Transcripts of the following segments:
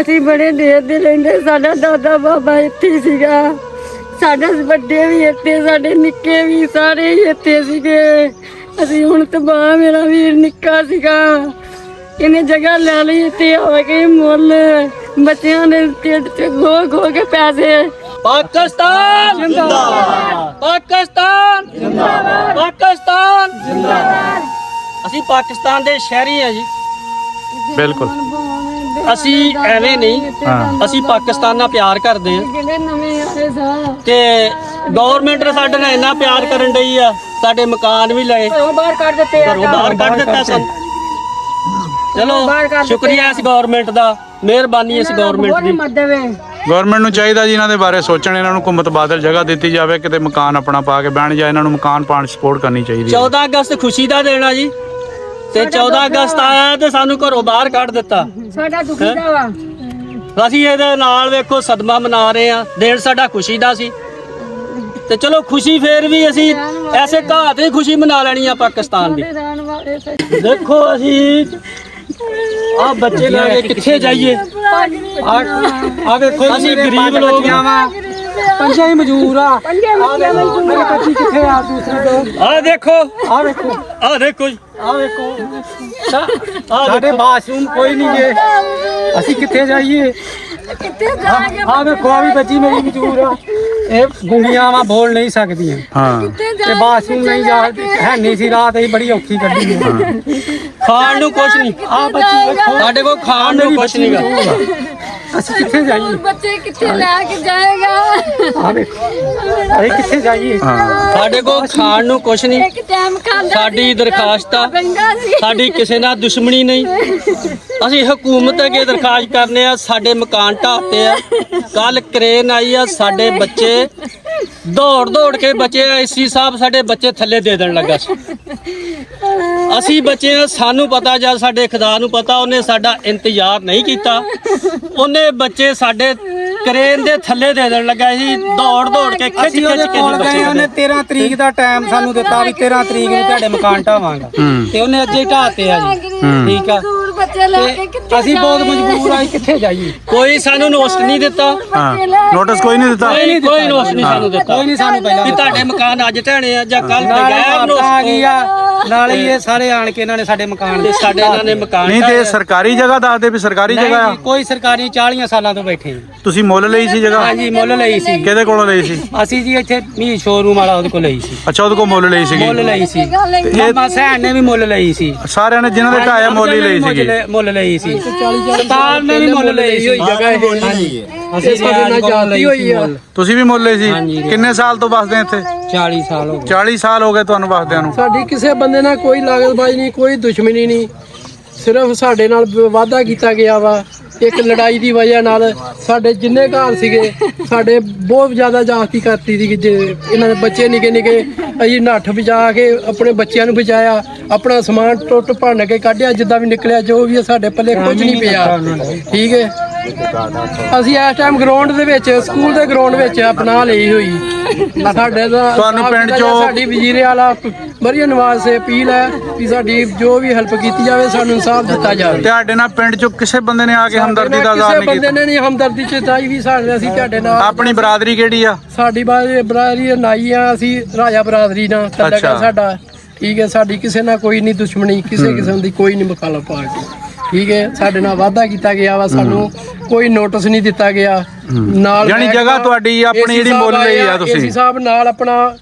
ਅਸੀਂ ਬੜੇ ਦੇਰ ਦੇ ਰਹਿੰਦੇ। ਸਾਡਾ ਦਾਦਾ ਬਾਬਾ ਇੱਥੇ ਸੀਗਾ, ਸਾਡੇ ਵੱਡੇ ਵੀ ਇੱਥੇ, ਸਾਡੇ ਨਿੱਕੇ ਵੀ ਸਾਰੇ ਹੀ ਇੱਥੇ ਸੀਗੇ। ਅਸੀਂ ਹੁਣ ਤਬਾਹ, ਮੇਰਾ ਵੀਰ ਨਿੱਕਾ ਸੀਗਾ, ਇਹਨੇ ਜਗ੍ਹਾ ਲੈ ਲਈ ਇੱਥੇ ਆ ਕੇ ਮੁੱਲ ਬੱਚਿਆਂ ਦੇ ਢਿੱਡ 'ਚ ਖੋ ਕੇ ਪੈਸੇ। ਪਾਕਿਸਤਾਨ ਜਿੰਦਾਬਾਦ, ਪਾਕਿਸਤਾਨ ਜਿੰਦਾਬਾਦ, ਪਾਕਿਸਤਾਨ ਜਿੰਦਾਬਾਦ। ਅਸੀਂ ਪਾਕਿਸਤਾਨ ਦੇ ਸ਼ਹਿਰੀ ਆ ਜੀ, ਬਿਲਕੁਲ। ਅਸੀਂ ਐਵੇਂ ਨਹੀਂ, ਅਸੀਂ ਪਾਕਿਸਤਾਨ ਨਾਲ ਪਿਆਰ ਕਰਦੇ ਆ ਤੇ ਗਵਰਨਮੈਂਟ ਨੇ ਸਾਡੇ ਨਾਲ ਇੰਨਾ ਪਿਆਰ ਕਰਨ ਡਈ ਆ, ਸਾਡੇ ਮਕਾਨ ਵੀ ਲਏ, ਬਾਹਰ ਕੱਢ ਦਿੱਤੇ, ਬਾਹਰ ਕੱਢ ਦਿੱਤਾ ਸਾਨੂੰ। ਚਲੋ ਸ਼ੁਕਰੀਆ ਇਸ ਗਵਰਨਮੈਂਟ ਦਾ, ਮਿਹਰਬਾਨੀ ਇਸ ਗਵਰਨਮੈਂਟ ਦੀ। ਗਵਰਨਮੈਂਟ ਨੂੰ ਚਾਹੀਦਾ ਜੀ ਇਹਨਾਂ ਦੇ ਬਾਰੇ ਸੋਚਣ, ਇਹਨਾਂ ਨੂੰ ਘੁੰਮਤ ਬਾਦਲ ਜਗ੍ਹਾ ਦਿੱਤੀ ਜਾਵੇ, ਕਿਤੇ ਮਕਾਨ ਆਪਣਾ ਪਾ ਕੇ ਬਹਿਣ ਜਾਂ ਇਹਨਾਂ ਨੂੰ ਮਕਾਨ ਪਾਉਣ ਸਪੋਰਟ ਕਰਨੀ ਚਾਹੀਦੀ। 14 ਅਗਸਤ ਖੁਸ਼ੀ ਦਾ ਦਿਨ ਆ ਜੀ, ਤੇ 14 ਅਗਸਤ ਆਇਆ ਤੇ ਸਾਨੂੰ ਘਰੋਂ ਬਾਹਰ ਕੱਢ ਦਿੱਤਾ। ਸਾਡਾ ਦੁਖੀ ਦਾ ਵਾ, ਅਸੀਂ ਇਹਦੇ ਨਾਲ ਵੇਖੋ ਸਦਮਾ ਮਨਾ ਰਹੇ ਆ। ਦਿਨ ਸਾਡਾ ਖੁਸ਼ੀ ਦਾ ਸੀ ਤੇ ਚਲੋ ਖੁਸ਼ੀ ਫੇਰ ਵੀ ਅਸੀਂ ਐਸੇ ਘਾਹ ਤੇ ਖੁਸ਼ੀ ਮਨਾ ਲੈਣੀ ਆ ਪਾਕਿਸਤਾਨ ਦੀ। ਦੇਖੋ ਅਸੀਂ ਆ ਬੱਚੇ ਲੈ ਕੇ ਕਿੱਥੇ ਜਾਈਏ? ਆ ਵੇਖੋ ਅਸੀਂ ਗਰੀਬ ਲੋਕ ਆ, ਪੰਜੇ ਹੀ ਮਜ਼ਦੂਰ ਆ। ਮੇਰੇ ਬੱਚੀ ਕਿੱਥੇ ਆ? ਦੂਸਰੇ ਦੋ ਆ ਦੇਖੋ, ਆ ਵੇਖੋ, ਆ ਦੇਖੋ ਜੀ, ਆ ਵੇਖੋ, ਸਾਡੇ ਬਾਥਰੂਮ ਕੋਈ ਨਹੀਂ ਜੇ, ਅਸੀਂ ਕਿੱਥੇ ਜਾਈਏ? ਆ ਵੇਖੋ, ਆ ਵੀ ਬੱਚੀ ਮੇਰੀ ਮਜ਼ਦੂਰ ਆ, ਇਹ ਗੁੰਗੀਆਂ ਵਾ, ਬੋਲ ਨਹੀਂ ਸਕਦੀਆਂ। ਹਾਂ, ਤੇ ਬਾਥਰੂਮ ਨਹੀਂ ਜਾ ਹੈ ਨਹੀਂ ਸੀ, ਰਾਤ ਅਸੀਂ ਬੜੀ ਔਖੀ ਕੱਢੀ। ਖਾਣ ਨੂੰ ਕੁਛ ਨਹੀਂ, ਆ ਬੱਚੀ ਵੇਖੋ, ਸਾਡੇ ਕੋਲ ਖਾਣ ਨੂੰ ਕੁਛ ਨਹੀਂਗਾ। ਅਸੀਂ ਕਿੱਥੇ ਜਾਈਏ? ਬੱਚੇ ਕਿੱਥੇ ਲੈ ਕੇ ਜਾਏਗਾ? ਆ ਵੇਖੋ, ਅਸੀਂ ਕਿੱਥੇ ਜਾਈਏ? ਸਾਡੇ ਕੋਲ ਖਾਣ ਨੂੰ ਕੁਛ ਨਹੀਂ। ਇੱਕ ਟਾਈਮ ਖਾਂਦਾ ਸਾਡੀ ਦਰਖਾਸਤ ਆ, ਸਾਡੀ ਕਿਸੇ ਨਾਲ ਦੁਸ਼ਮਣੀ ਨਹੀਂ। ਅਸੀਂ ਹਕੂਮਤ ਅੱਗੇ ਦਰਖਾਸਤ ਕਰਨੇ ਆ, ਸਾਡੇ ਮਕਾਨ ਢਾਹਤੇ ਆ। ਕੱਲ ਕਰੇਨ ਆਈ ਆ, ਸਾਡੇ ਬੱਚੇ ਦੌੜ ਕੇ ਬਚੇ ਆ। ਏਸੀ ਸਾਹਿਬ ਸਾਡੇ ਬੱਚੇ ਥੱਲੇ ਦੇ ਦੇਣ ਲੱਗਾ ਸੀ। ਅਸੀਂ ਬੱਚੇ ਆ, ਸਾਨੂੰ ਪਤਾ, ਜਾਂ ਸਾਡੇ ਖੁਦਾ ਨੂੰ ਪਤਾ, ਉਹਨੇ ਸਾਡਾ ਇੰਤਜ਼ਾਰ ਨਹੀਂ ਕੀਤਾ। ਉਹਨੇ ਬੱਚੇ ਸਾਡੇ ਕਰੇਨ ਦੇ ਥੱਲੇ ਦੇ ਦੇਣ ਲੱਗਾ ਸੀ। ਦੌੜ ਕੇ ਖਿੱਚ ਕੇ ਬੱਚੇ। ਉਹਨੇ 13 ਤਰੀਕ ਦਾ ਟਾਈਮ ਸਾਨੂੰ ਦਿੱਤਾ ਵੀ 13 ਤਰੀਕ ਨੂੰ ਤੁਹਾਡੇ ਮਕਾਨ ਢਾਵਾਂਗਾ, ਤੇ ਉਹਨੇ ਅੱਜੇ ਢਾਤੇ ਆ ਜੀ। ਠੀਕ ਆ, ਬੱਚੇ ਲੈ ਕੇ ਕਿੱਥੇ ਅਸੀਂ ਬਹੁਤ ਮਜਬੂਰ ਆ, ਕਿੱਥੇ ਜਾਈਏ? ਕੋਈ ਸਾਨੂੰ ਨੋਟਿਸ ਨਹੀਂ ਦਿੱਤਾ, ਨੋਟਿਸ ਕੋਈ ਨਹੀਂ ਦਿੱਤਾ। ਕੋਈ ਨੋਟਿਸ ਨਹੀਂ ਸਾਨੂੰ ਦਿੱਤਾ। ਕੋਈ ਨਹੀਂ ਸਾਨੂੰ ਪਹਿਲਾਂ ਵੀ ਤੁਹਾਡੇ ਮਕਾਨ ਅੱਜ ਢਹਿਣੇ ਆ ਜਾਂ ਕੱਲ ਬਗੈਰ ਨੋਟਿਸ ਆ ਗਈ ਆ। ਨਾਲੇ ਇਹ ਸਾਰੇ ਆਣ ਕੇ ਇਹਨਾਂ ਨੇ ਸਾਡੇ ਮਕਾਨ ਤੇ ਸਾਡੇ ਇਹਨਾਂ ਨੇ ਮਕਾਨ ਨਹੀਂ ਤੇ ਸਰਕਾਰੀ ਜਗ੍ਹਾ ਦੱਸਦੇ ਵੀ ਸਰਕਾਰੀ ਜਗ੍ਹਾ ਆ। ਕੋਈ ਸਰਕਾਰੀ 40 ਸਾਲਾਂ ਤੋਂ ਬੈਠੇ ਹਾਂ। ਤੁਸੀਂ ਮੁੱਲ ਲਈ ਸੀ ਜਗ੍ਹਾ? ਹਾਂਜੀ, ਮੁੱਲ ਲਈ ਸੀ। ਕਿਹਦੇ ਕੋਲੋਂ ਲਈ ਸੀ? ਅਸੀਂ ਜੀ ਇੱਥੇ ਮੀ ਸ਼ੋਰੂਮ ਵਾਲਾ ਉਹਦੇ ਕੋਲ ਲਈ ਸੀ। ਅੱਛਾ, ਉਹਦੇ ਕੋਲ ਮੁੱਲ ਲਈ ਸੀਗੀ। ਮੁੱਲ ਲਈ ਸੀ। ਮਾਮਾ ਸਹਿਣ ਨੇ ਵੀ ਮੁੱਲ ਲਈ ਸੀ। ਸਾਰਿਆਂ ਨੇ ਜਿਨ੍ਹਾਂ ਦੇ ਢਾਇਆ ਮੁੱਲ ਹੀ ਲਈ ਸੀਗੀ। ਮੁੱਲ ਲਈ ਸੀ। ਸਰਕਾਰ ਨੇ ਵੀ ਮੁੱਲ ਲਈ ਸੀ। ਜਗ੍ਹਾ ਇਹ ਅਸੀਂ ਸਾਡੇ ਨਾਲ ਜਾਤੀ ਹੋਈ ਆ। ਤੁਸੀਂ ਵੀ ਮੁੱਲ ਲਈ ਸੀ? ਕਿੰਨੇ ਸਾਲ ਤੋਂ ਵਸਦੇ ਇੱਥੇ? 40 ਸਾਲ ਹੋ ਗਏ। 40 ਸਾਲ ਹੋ ਗਏ ਤੁਹਾਨੂੰ ਵਸਦਿਆਂ ਨੂੰ। ਸਾਡੀ ਕਿਸੇ ਬੰਦੇ ਨਾਲ ਕੋਈ ਲਾਗਤਬਾਜ਼ੀ ਨਹੀਂ, ਕੋਈ ਦੁਸ਼ਮਣੀ ਨਹੀਂ। ਸਿਰਫ ਸਾਡੇ ਨਾਲ ਵਾਅਦਾ ਕੀਤਾ ਗਿਆ ਵਾ। ਇੱਕ ਲੜਾਈ ਦੀ ਵਜ੍ਹਾ ਨਾਲ ਸਾਡੇ ਜਿੰਨੇ ਘਰ ਸੀਗੇ, ਸਾਡੇ ਬਹੁਤ ਜ਼ਿਆਦਾ ਜਾਤੀ ਕਰਤੀ ਸੀ। ਜੇ ਇਹਨਾਂ ਦੇ ਬੱਚੇ ਨਿੱਕੇ ਅਸੀਂ ਨੱਠ ਬਚਾ ਕੇ ਆਪਣੇ ਬੱਚਿਆਂ ਨੂੰ ਬਚਾਇਆ, ਆਪਣਾ ਸਮਾਨ ਟੁੱਟ ਭੰਨ ਕੇ ਕੱਢਿਆ, ਜਿੱਦਾਂ ਵੀ ਨਿਕਲਿਆ। ਜੋ ਵੀ ਸਾਡੇ ਪੱਲੇ ਕੁਝ ਨਹੀਂ ਪਿਆ। ਠੀਕ ਹੈ, ਅਸੀਂ ਇਸ ਟਾਈਮ ਗਰਾਊਂਡ ਦੇ ਵਿੱਚ, ਸਕੂਲ ਦੇ ਗਰਾਊਂਡ ਵਿੱਚ ਆਪਣਾ ਲਈ ਹੋਈ। ਸਾਡੇ ਦਾ ਤੁਹਾਨੂੰ ਪਿੰਡ ਚੋਂ ਸਾਡੀ ਵਜ਼ੀਰੇ ਵਾਲਾ ਮਰੀਮ ਨਵਾਜ਼ ਸੇ ਅਪੀਲ ਹੈ ਕਿ ਸਾਡੀ ਜੋ ਵੀ ਹੈਲਪ ਕੀਤੀ ਜਾਵੇ, ਸਾਨੂੰ ਇਨਸਾਫ ਦਿੱਤਾ ਜਾਵੇ। ਤੁਹਾਡੇ ਨਾਲ ਪਿੰਡ ਚੋਂ ਕਿਸੇ ਬੰਦੇ ਨੇ ਆ ਕੇ ਹਮਦਰਦੀ ਦਾ ਇਜ਼ਹਾਰ ਨਹੀਂ ਕਿਸੇ ਬੰਦੇ ਕੀਤਾ? ਨੇ ਨਹੀਂ ਹਮਦਰਦੀ ਚੇਤਾਈ ਵੀ ਸਾਡੇ, ਅਸੀਂ ਤੁਹਾਡੇ ਨਾਲ। ਆਪਣੀ ਬਰਾਦਰੀ ਕਿਹੜੀ ਆ? ਸਾਡੀ ਬਰਾਦਰੀ ਨਾਈ ਆ, ਅਸੀਂ ਰਾਜਾ ਬਰਾਦਰੀ ਨਾਲ ਤਲਕ ਸਾਡਾ। ਠੀਕ ਹੈ, ਸਾਡੀ ਕਿਸੇ ਨਾਲ ਕੋਈ ਨਹੀਂ ਦੁਸ਼ਮਣੀ, ਕਿਸੇ ਕਿਸਮ ਦੀ ਕੋਈ ਨਹੀਂ ਮੁਖਾਲਫ ਪਾਰਟੀ। ਠੀਕ ਹੈ, ਸਾਡੇ ਨਾਲ ਵਾਅਦਾ ਕੀਤਾ ਗਿਆ ਵਾ, ਸਾਨੂੰ ਕੋਈ ਨੋਟਿਸ ਨਹੀਂ ਦਿੱਤਾ ਗਿਆ। ਨਾਲ ਯਾਨੀ ਜਗ੍ਹਾ ਤੁਹਾਡੀ ਆਪਣੀ ਜਿਹੜੀ ਮੁੱਲ ਲਈ ਆ ਤੁਸੀਂ? ਏਸੀ ਸਾਹਿਬ ਨਾਲ ਆਪਣਾ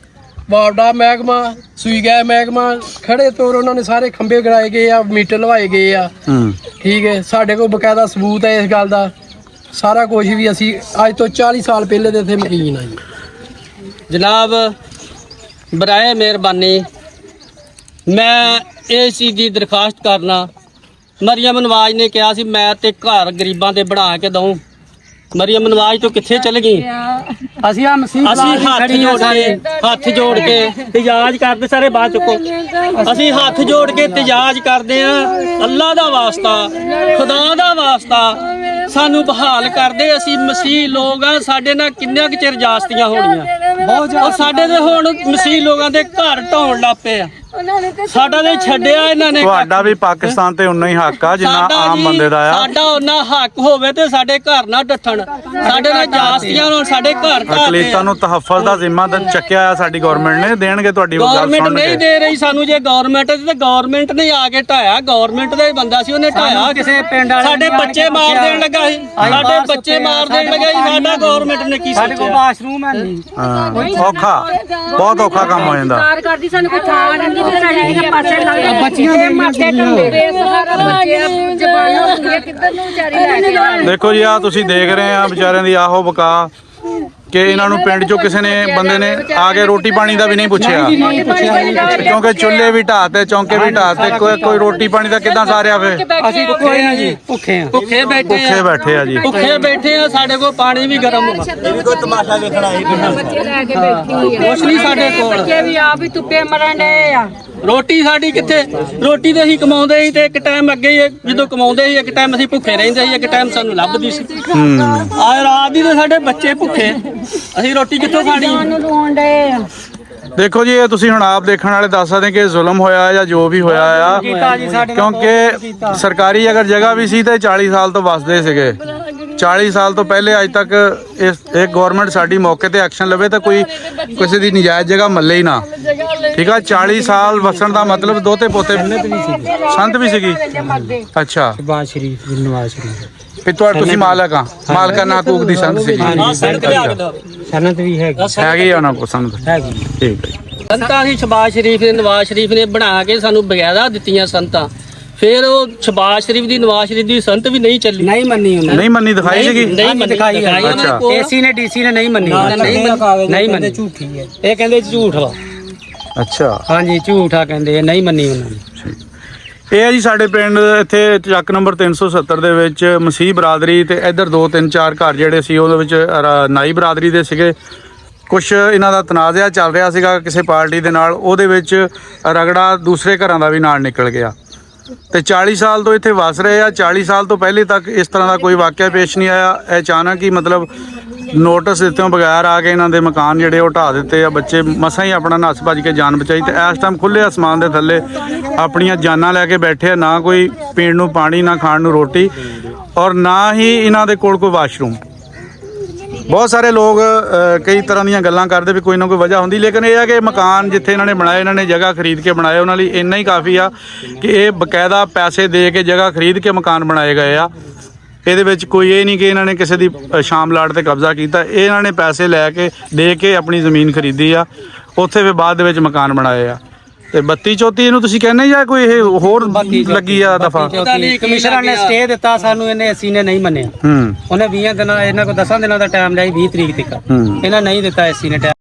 ਵਾਰਡਾ ਮਹਿਕਮਾ, ਸੂਈ ਗੈ ਮਹਿਕਮਾ ਖੜੇ ਤੋਰ, ਉਹਨਾਂ ਨੇ ਸਾਰੇ ਖੰਭੇ ਗੜਾਏ ਗਏ ਆ, ਮੀਟਰ ਲਵਾਏ ਗਏ ਆ। ਠੀਕ ਹੈ, ਸਾਡੇ ਕੋਲ ਬਕਾਇਦਾ ਸਬੂਤ ਹੈ ਇਸ ਗੱਲ ਦਾ। ਸਾਰਾ ਕੁਝ ਵੀ ਅਸੀਂ ਅੱਜ ਤੋਂ 40 ਸਾਲ ਪਹਿਲੇ ਦੇ ਇੱਥੇ ਮਕੀਨ ਆ ਜੀ। ਜਨਾਬ ਬਰਾਏ ਮਿਹਰਬਾਨੀ, ਮੈਂ ਇਸ ਚੀਜ਼ ਦੀ ਦਰਖਾਸਤ ਕਰਨਾ। ਮਰੀਮ ਨਵਾਜ਼ ਨੇ ਕਿਹਾ ਸੀ ਮੈਂ ਤੇ ਘਰ ਗਰੀਬਾਂ ਦੇ ਬਣਾ ਕੇ ਦਊਂ। ਮਰੀਮ ਨਵਾਜ਼ ਤੋਂ ਕਿੱਥੇ ਚਲ ਗਈ? ਅਸੀਂ ਆ ਮਸੀਹ ਅਸੀਂ ਹੱਥ ਜੋੜ ਕੇ ਇਤਜਾਜ ਕਰਦੇ, ਸਾਰੇ ਬਾਤ ਚੁੱਕੋ। ਅਸੀਂ ਹੱਥ ਜੋੜ ਕੇ ਇਤਜਾਜ ਕਰਦੇ ਆ, ਅੱਲਾ ਦਾ ਵਾਸਤਾ, ਖੁਦਾ ਦਾ ਵਾਸਤਾ, ਸਾਨੂੰ ਬਹਾਲ ਕਰਦੇ। ਅਸੀਂ ਮਸੀਹ ਲੋਕ ਆ, ਸਾਡੇ ਨਾਲ ਕਿੰਨੇ ਕੁ ਚਿਰ ਜਾਸਤੀਆਂ ਹੋਣੀਆਂ। ਬਹੁਤ ਜ਼ਿਆਦਾ। ਸਾਡੇ ਦੇ ਹੁਣ ਮਸੀਹ ਲੋਕਾਂ ਦੇ ਘਰ ਢਾਉਣ ਲੱਗ ਪਏ ਆ। ਉਹਨਾਂ ਨੇ ਤੇ ਸਾਡਾ ਤੇ ਛੱਡਿਆ ਇਹਨਾਂ ਨੇ। ਤੁਹਾਡਾ ਵੀ ਪਾਕਿਸਤਾਨ ਤੇ ਉਨਾ ਹੀ ਹੱਕ ਆ ਜਿੰਨਾ ਸਾਡਾ ਆਮ ਜੀ, ਬੰਦੇ ਦਾ ਆ। ਸਾਡਾ ਉਹਨਾਂ ਹੱਕ ਹੋਵੇ ਤੇ ਸਾਡੇ ਘਰ ਨਾ ਡੱਠਣ, ਸਾਡੇ ਨਾਲ ਜਾਸਤੀਆਂ ਹੋਣ, ਸਾਡੇ ਘਰ ਢਾਹ ਅਕਲੀਤਾਂ ਨੂੰ ਤਹੱਫੁਜ਼ ਦਾ ਜ਼ਿੰਮਾ ਚੱਕਿਆ ਆ ਸਾਡੀ ਗਵਰਨਮੈਂਟ ਨੇ, ਦੇਣਗੇ ਤੁਹਾਡੀ ਗੱਲ ਗਵਰਨਮੈਂਟ ਸੁਣ ਨਹੀਂ ਕੇ। ਦੇ ਰਹੀ ਸਾਨੂੰ। ਜੇ ਗਵਰਨਮੈਂਟ ਤੇ ਗਵਰਨਮੈਂਟ ਨੇ ਆ ਕੇ ਢਾਇਆ, ਗਵਰਨਮੈਂਟ ਦਾ ਹੀ ਬੰਦਾ ਸੀ, ਉਹਨੇ ਢਾਇਆ। ਕਿਸੇ ਪਿੰਡ ਵਾਲੇ ਸਾਡੇ ਬੱਚੇ ਮਾਰ ਦੇਣ ਲੱਗਾ ਸੀ, ਸਾਡੇ ਬੱਚੇ ਮਾਰ ਦੇਣ ਲੱਗਾ ਸੀ। ਸਾਡਾ ਗਵਰਨਮੈਂਟ ਨੇ ਕੀ ਸਾਡੇ ਕੋਲ ਸੋਚਿਆ? ਵਾਸ਼ਰੂਮ ਹੈ ਨਹੀਂ। ਹਾਂ, ਔਖਾ, ਬਹੁਤ ਔਖਾ ਕੰਮ ਹੋ ਜਾਂਦਾ। ਕਾਰ ਕਰਦੀ ਸਾਨੂੰ ਕੋਈ ਥਾਂ ਦਿੰਦੀ ਤੇ ਸਾਡੇ ਪਾਸੇ ਲੱਗ ਬੱਚੀਆਂ ਮਾਤੇ ਕੰਦੇ ਬੇਸਹਾਰਾ ਬੱਚੇ ਜ਼ਬਾਨਾਂ ਹੁੰਦੀਆਂ ਕਿੱਧਰ ਨੂੰ ਵਿਚਾਰੀ ਲੈ ਕੇ ਆਉਣ। ਦੇਖੋ ਜੀ, ਆ ਤੁਸੀਂ ਦੇਖ ਰਹੇ ਆ ਵਿਚਾਰਿਆਂ ਦੀ ਆਹੋ ਬਕਾ ਕਿ ਇਹਨਾਂ ਨੂੰ ਪਿੰਡ ਚੋਂ ਕਿਸੇ ਨੇ ਬੰਦੇ ਨੇ ਆ ਕੇ ਰੋਟੀ ਪਾਣੀ ਦਾ ਵੀ ਨਹੀਂ ਪੁੱਛਿਆ, ਕਿਉਂਕਿ ਚੁੱਲ੍ਹੇ ਵੀ ਢਾਤੇ, ਚੌਂਕੇ ਵੀ ਢਾਤੇ, ਕੋਈ ਰੋਟੀ ਪਾਣੀ ਦਾ ਕਿੱਦਾਂ ਸਾਰਿਆ ਫੇ? ਅਸੀਂ ਭੁੱਖੇ ਆ ਜੀ, ਭੁੱਖੇ ਆ। ਭੁੱਖੇ ਬੈਠੇ ਭੁੱਖੇ ਆ, ਬੈਠੇ ਆ ਜੀ। ਭੁੱਖੇ ਬੈਠੇ ਆ। ਸਾਡੇ ਕੋਲ ਪਾਣੀ ਵੀ ਗਰਮ ਹੋਣਾ, ਬੱਚੇ ਲੈ ਕੇ ਬੈਠੀ ਆ। ਕੁਛ ਨਹੀਂ ਸਾਡੇ ਕੋਲ। ਬੱਚੇ ਵੀ ਆਪ ਹੀ ਧੁੱਪੇ ਮਰਨ ਡਏ ਆ। ਰੋਟੀ ਸਾਡੀ ਕਿੱਥੇ? ਰੋਟੀ ਤੇ ਅਸੀਂ ਕਮਾਉਂਦੇ ਸੀ ਤੇ ਇੱਕ ਟਾਈਮ ਅੱਗੇ ਹੀ ਜਦੋਂ ਕਮਾਉਂਦੇ ਸੀ, ਇੱਕ ਟਾਈਮ ਅਸੀਂ ਭੁੱਖੇ ਰਹਿੰਦੇ ਸੀ, ਇੱਕ ਟਾਈਮ ਸਾਨੂੰ ਲੱਭਦੀ ਸੀ। ਆ ਰਾਤ ਦੀ ਤੇ ਸਾਡੇ ਬੱਚੇ ਭੁੱਖੇ, ਅਸੀਂ ਰੋਟੀ ਕਿੱਥੋਂ ਖਾਣੀ? ਨੂੰ ਰੋਣ ਡਏ ਆ। ਦੇਖੋ ਜੀ, ਇਹ ਤੁਸੀਂ ਹੁਣ ਆਪ ਦੇਖਣ ਵਾਲੇ ਦੱਸ ਸਕਦੇ ਕਿ ਜ਼ੁਲਮ ਹੋਇਆ ਜਾਂ ਜੋ ਵੀ ਹੋਇਆ ਆ, ਕਿਉਂਕਿ ਸਰਕਾਰੀ ਅਗਰ ਜਗ੍ਹਾ ਵੀ ਸੀ ਤੇ 40 ਸਾਲ ਤੋਂ ਵਸਦੇ ਸੀਗੇ। 40 ਸਾਲ ਤੋਂ ਪਹਿਲੇ ਅੱਜ ਤੱਕ ਇਹ ਗਵਰਨਮੈਂਟ ਸਾਡੀ ਮੌਕੇ ਤੇ ਐਕਸ਼ਨ ਲਵੇ ਤਾਂ ਕੋਈ ਕਿਸੇ ਦੀ ਨਜਾਇਜ਼ ਜਗ੍ਹਾ ਮੱਲੇ ਹੀ ਨਾ। ਠੀਕ ਆ, 40 ਸਾਲ ਵਸਣ ਦਾ ਮਤਲਬ ਦੋਤੇ ਪੋਤੇ ਸੰਤ ਵੀ ਸੀਗੀ। ਅੱਛਾ, ਨਵਾਜ਼ ਸ਼ਰੀਫ ਜੀ, ਨਵਾਜ਼ ਸ਼ਰੀਫ ਵੀ ਤੁਸੀਂ ਮਾਲਕਾ ਨਾ ਕੂਕ ਦੀ ਸੰਤ ਸੀਗੀ। ਸਨਤ ਵੀ ਹੈਗੀ, ਹੈਗੀ ਆ ਉਹਨਾਂ ਕੋਲ ਸੰਤ। ਹੈਗੀ। ਠੀਕ ਹੈ। ਸੰਤਾਂ ਸੀ ਸ਼ਬਾਜ਼ ਸ਼ਰੀਫ ਨੇ, ਨਵਾਜ਼ ਸ਼ਰੀਫ ਨੇ ਬਣਾ ਕੇ ਸਾਨੂੰ ਬਗੈਰਾ ਦਿੱਤੀਆਂ ਸੰਤਾਂ। ਫਿਰ ਉਹ ਸ਼ਬਾਜ਼ ਸ਼ਰੀਫ ਦੀ, ਨਵਾਜ਼ ਸ਼ਰੀਫ ਦੀ ਸੰਤ ਵੀ ਨਹੀਂ ਚੱਲੀ, ਨਹੀਂ ਮੰਨੀ ਉਹਨਾਂ ਨਹੀਂ ਮੰਨੀ, ਦਿਖਾਈ ਸੀਗੀ। ਨਹੀਂ ਮੰਨੀ, ਦਿਖਾਈ ਹੈ। ਅੱਛਾ। ਏਸੀ ਨੇ ਡੀਸੀ ਨੇ ਨਹੀਂ ਮੰਨੀ, ਨਹੀਂ ਮੰਨੀ, ਝੂਠੀ ਹੈ। ਇਹ ਕਹਿੰਦੇ ਝੂਠ ਵਾ। ਅੱਛਾ, ਹਾਂਜੀ, ਝੂਠਾ ਕਹਿੰਦੇ, ਨਹੀਂ ਮੰਨੀ ਉਹਨਾਂ ਨੇ। ਇਹ ਹੈ ਜੀ ਸਾਡੇ ਪਿੰਡ ਇੱਥੇ ਚੱਕ ਨੰਬਰ 370 ਦੇ ਵਿੱਚ ਮਸੀਹ ਬਰਾਦਰੀ ਤੇ ਇੱਧਰ 2 3 4 ਘਰ ਜਿਹੜੇ ਸੀ ਉਹਦੇ ਵਿੱਚ ਨਾਈ ਬਰਾਦਰੀ ਦੇ ਸੀਗੇ। ਕੁਛ ਇਹਨਾਂ ਦਾ ਤਨਾਜ਼ਾ ਚੱਲ ਰਿਹਾ ਸੀਗਾ ਕਿਸੇ ਪਾਰਟੀ ਦੇ ਨਾਲ, ਉਹਦੇ ਵਿੱਚ ਰਗੜਾ ਦੂਸਰੇ ਘਰਾਂ ਦਾ ਵੀ ਨਾਲ ਨਿਕਲ ਗਿਆ ਤੇ 40 ਸਾਲ ਤੋਂ ਇੱਥੇ ਵਸ ਰਹੇ ਆ। 40 ਸਾਲ ਤੋਂ ਪਹਿਲੇ ਤੱਕ ਇਸ ਤਰ੍ਹਾਂ ਦਾ ਕੋਈ ਵਾਕਿਆ ਪੇਸ਼ ਨਹੀਂ ਆਇਆ। ਇਹ ਅਚਾਨਕ ਹੀ ਮਤਲਬ ਨੋਟਿਸ ਦਿੱਤੋਂ ਬਗੈਰ ਆ ਕੇ ਇਹਨਾਂ ਦੇ ਮਕਾਨ ਜਿਹੜੇ ਉਹ ਢਾਹ ਦਿੱਤੇ ਆ। ਬੱਚੇ ਮਸਾਂ ਹੀ ਆਪਣਾ ਨੱਸ ਭੱਜ ਕੇ ਜਾਨ ਬਚਾਈ ਤੇ ਇਸ ਟਾਈਮ ਖੁੱਲੇ ਅਸਮਾਨ ਦੇ ਥੱਲੇ ਆਪਣੀਆਂ ਜਾਨਾਂ ਲੈ ਕੇ ਬੈਠੇ ਆ। ਨਾ ਕੋਈ ਪੀਣ ਨੂੰ ਪਾਣੀ, ਨਾ ਖਾਣ ਨੂੰ ਰੋਟੀ, ਔਰ ਨਾ ਹੀ ਇਹਨਾਂ ਦੇ ਕੋਲ ਕੋਈ ਵਾਸ਼ਰੂਮ। ਬਹੁਤ ਸਾਰੇ ਲੋਕ ਕਈ ਤਰ੍ਹਾਂ ਦੀਆਂ ਗੱਲਾਂ ਕਰਦੇ ਵੀ ਕੋਈ ਨਾ ਕੋਈ ਵਜ੍ਹਾ ਹੁੰਦੀ, ਲੇਕਿਨ ਇਹ ਆ ਕਿ ਮਕਾਨ ਜਿੱਥੇ ਇਹਨਾਂ ਨੇ ਬਣਾਏ, ਇਹਨਾਂ ਨੇ ਜਗ੍ਹਾ ਖਰੀਦ ਕੇ ਬਣਾਏ, ਉਹਨਾਂ ਲਈ ਇੰਨਾ ਹੀ ਕਾਫੀ ਆ ਕਿ ਇਹ ਬਕਾਇਦਾ ਪੈਸੇ ਦੇ ਕੇ ਜਗ੍ਹਾ ਖਰੀਦ ਕੇ ਮਕਾਨ ਬਣਾਏ ਗਏ ਆ। ਇਹਦੇ ਵਿੱਚ ਕੋਈ ਇਹ ਨਹੀਂ ਕਿ ਇਹਨਾਂ ਨੇ ਕਿਸੇ ਦੀ ਸ਼ਾਮ ਲਾਟ ਤੇ ਕਬਜ਼ਾ ਕੀਤਾ। ਇਹਨਾਂ ਨੇ ਪੈਸੇ ਲੈ ਕੇ ਦੇ ਕੇ ਆਪਣੀ ਜ਼ਮੀਨ ਖਰੀਦੀ ਆ, ਉੱਥੇ ਫਿਰ ਬਾਅਦ ਦੇ ਵਿੱਚ ਮਕਾਨ ਬਣਾਏ ਆ। ਤੇ 32 34 ਇਹਨੂੰ ਤੁਸੀਂ ਕਹਿੰਦੇ ਜਾਂ ਕੋਈ ਇਹ ਹੋਰ ਲੱਗੀ ਆ ਦਫਾ? ਕਮਿਸ਼ਨਰ ਨੇ ਸਟੇ ਦਿੱਤਾ ਸਾਨੂੰ, ਇਹਨੇ ਏਸੀ ਨੇ ਨਹੀਂ ਮੰਨਿਆ। ਉਹਨੇ 20 ਦਿਨਾਂ, ਇਹਨਾਂ ਕੋਲ 10 ਦਿਨਾਂ ਦਾ ਟਾਈਮ ਲਿਆ 20 ਤਰੀਕ ਤੱਕ, ਇਹਨਾਂ ਨਹੀਂ ਦਿੱਤਾ ਏਸੀ ਨੇ ਟਾਈਮ।